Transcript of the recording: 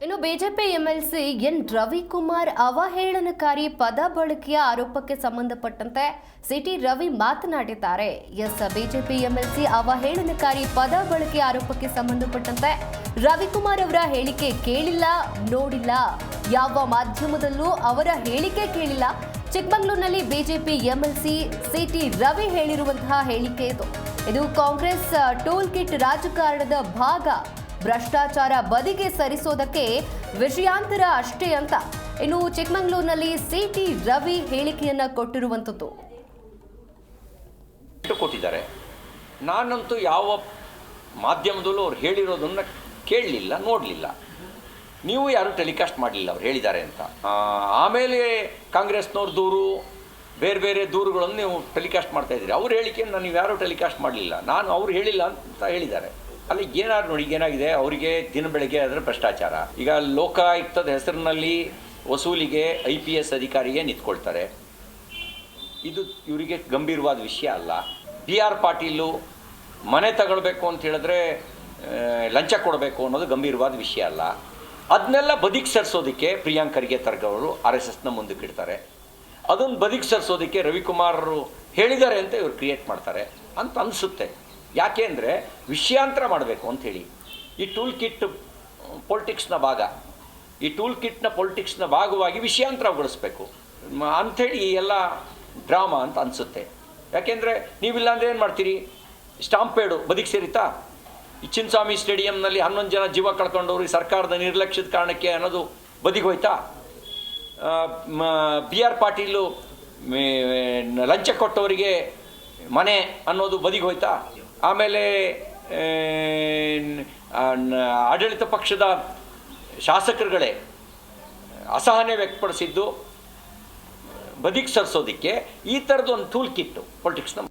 ಇನ್ನು BJP MLC N Ravikumar ಅವಹೇಳನಕಾರಿ ಪದ ಬಳಕೆಯ ಆರೋಪಕ್ಕೆ ಸಂಬಂಧಪಟ್ಟಂತೆ ಸಿಟಿ ರವಿ ಮಾತನಾಡಿದ್ದಾರೆ. ಬಿಜೆಪಿ ಎಂಎಲ್ಸಿ ಅವಹೇಳನಕಾರಿ ಪದ ಬಳಕೆಯ ಆರೋಪಕ್ಕೆ ಸಂಬಂಧಪಟ್ಟಂತೆ ರವಿಕುಮಾರ್ ಅವರ ಹೇಳಿಕೆ ಕೇಳಿಲ್ಲ, ನೋಡಿಲ್ಲ, ಯಾವ ಮಾಧ್ಯಮದಲ್ಲೂ ಅವರ ಹೇಳಿಕೆ ಕೇಳಿಲ್ಲ. ಚಿಕ್ಕಮಗಳೂರಿನಲ್ಲಿ ಬಿಜೆಪಿ ಎಂಎಲ್ಸಿ ಸಿಟಿ ರವಿ ಹೇಳಿರುವಂತಹ ಹೇಳಿಕೆ ಇದು ಕಾಂಗ್ರೆಸ್ ಟೂಲ್ ಕಿಟ್ ರಾಜಕಾರಣದ ಭಾಗ. ಭ್ರಷ್ಟಾಚಾರ ಬದಿಗೆ ಸರಿಸೋದಕ್ಕೆ ವಿಷಯಾಂತರ ಅಷ್ಟೇ ಅಂತ ಇನ್ನು ಚಿಕ್ಕಮಗಳೂರಿನಲ್ಲಿ ಸಿಟಿ ರವಿ ಹೇಳಿಕೆಯನ್ನ ಕೊಟ್ಟಿರುವಂತದ್ದು. ಕೊಟ್ಟಿದ್ದಾರೆ. ನಾನಂತೂ ಯಾವ ಮಾಧ್ಯಮದಲ್ಲೂ ಅವ್ರು ಹೇಳಿರೋದನ್ನ ಕೇಳಲಿಲ್ಲ, ನೋಡಲಿಲ್ಲ. ನೀವು ಯಾರು ಟೆಲಿಕಾಸ್ಟ್ ಮಾಡಲಿಲ್ಲ ಅವ್ರು ಹೇಳಿದ್ದಾರೆ ಅಂತ. ಆಮೇಲೆ ಕಾಂಗ್ರೆಸ್ನವ್ರ ದೂರು, ಬೇರೆ ಬೇರೆ ದೂರುಗಳನ್ನು ನೀವು ಟೆಲಿಕಾಸ್ಟ್ ಮಾಡ್ತಾ ಇದ್ದೀರಿ. ಅವ್ರ ಹೇಳಿಕೆಯನ್ನು ನೀವು ಯಾರೂ ಟೆಲಿಕಾಸ್ಟ್ ಮಾಡಲಿಲ್ಲ, ನಾನು ಅವ್ರು ಹೇಳಿಲ್ಲ ಅಂತ ಹೇಳಿದ್ದಾರೆ. ಅಲ್ಲಿ ಏನಾದ್ರು ನೋಡಿ ಏನಾಗಿದೆ, ಅವರಿಗೆ ದಿನ ಬೆಳಗ್ಗೆ ಅದರ ಭ್ರಷ್ಟಾಚಾರ. ಈಗ ಲೋಕಾಯುಕ್ತದ ಹೆಸರಿನಲ್ಲಿ ವಸೂಲಿಗೆ IPS ಅಧಿಕಾರಿಗೆ ನಿಂತ್ಕೊಳ್ತಾರೆ. ಇದು ಇವರಿಗೆ ಗಂಭೀರವಾದ ವಿಷಯ ಅಲ್ಲ. BR ಪಾಟೀಲು ಮನೆ ತಗೊಳ್ಬೇಕು ಅಂತ ಹೇಳಿದ್ರೆ ಲಂಚ ಕೊಡಬೇಕು ಅನ್ನೋದು ಗಂಭೀರವಾದ ವಿಷಯ ಅಲ್ಲ. ಅದನ್ನೆಲ್ಲ ಬದಿಗೆ ಸರಿಸೋದಕ್ಕೆ ಪ್ರಿಯಾಂಕ್ ಖರ್ಗೆ ತರ್ಗವರು RSSನ ಮುಂದಕ್ಕೆ ಇಡ್ತಾರೆ. ಅದನ್ನು ಬದಿಗೆ ಸರಿಸೋದಕ್ಕೆ ರವಿಕುಮಾರ್ ಹೇಳಿದ್ದಾರೆ ಅಂತ ಇವರು ಕ್ರಿಯೇಟ್ ಮಾಡ್ತಾರೆ ಅಂತ ಅನಿಸುತ್ತೆ. ಯಾಕೆ ಅಂದರೆ ವಿಷಯಾಂತರ ಮಾಡಬೇಕು ಅಂಥೇಳಿ. ಈ ಟೂಲ್ ಕಿಟ್ ಪೊಲಿಟಿಕ್ಸ್ನ ಭಾಗ, ಈ ಟೂಲ್ ಕಿಟ್ನ ಪೊಲಿಟಿಕ್ಸ್ನ ಭಾಗವಾಗಿ ವಿಷಯಾಂತರಗೊಳಿಸ್ಬೇಕು ಅಂಥೇಳಿ ಈ ಎಲ್ಲ ಡ್ರಾಮಾ ಅಂತ ಅನಿಸುತ್ತೆ. ಯಾಕೆಂದರೆ ನೀವಿಲ್ಲ ಅಂದರೆ ಏನು ಮಾಡ್ತೀರಿ? ಸ್ಟಾಂಪೇಡು ಬದಿಗೆ ಸೇರಿತಾ? ಈ ಚಿನ್ನಸ್ವಾಮಿ ಸ್ಟೇಡಿಯಂನಲ್ಲಿ 11 ಜನ ಜೀವ ಕಳ್ಕೊಂಡವ್ರು ಈ ಸರ್ಕಾರದ ನಿರ್ಲಕ್ಷ್ಯದ ಕಾರಣಕ್ಕೆ ಅನ್ನೋದು ಬದಿಗೆ ಹೋಯ್ತಾ? BR ಪಾಟೀಲು ಲಂಚ ಕೊಟ್ಟವರಿಗೆ ಮನೆ ಅನ್ನೋದು ಬದಿಗೆ ಹೋಯ್ತಾ? ಆಮೇಲೆ ಆಡಳಿತ ಪಕ್ಷದ ಶಾಸಕರುಗಳೇ ಅಸಹನೆ ವ್ಯಕ್ತಪಡಿಸಿದ್ದು ಬದಿಗೆ ಸರಿಸೋದಕ್ಕೆ ಈ ಥರದ್ದು ಒಂದು ಟೂಲ್ ಕಿಟ್ಟು ಪೊಲಿಟಿಕ್ಸ್ನ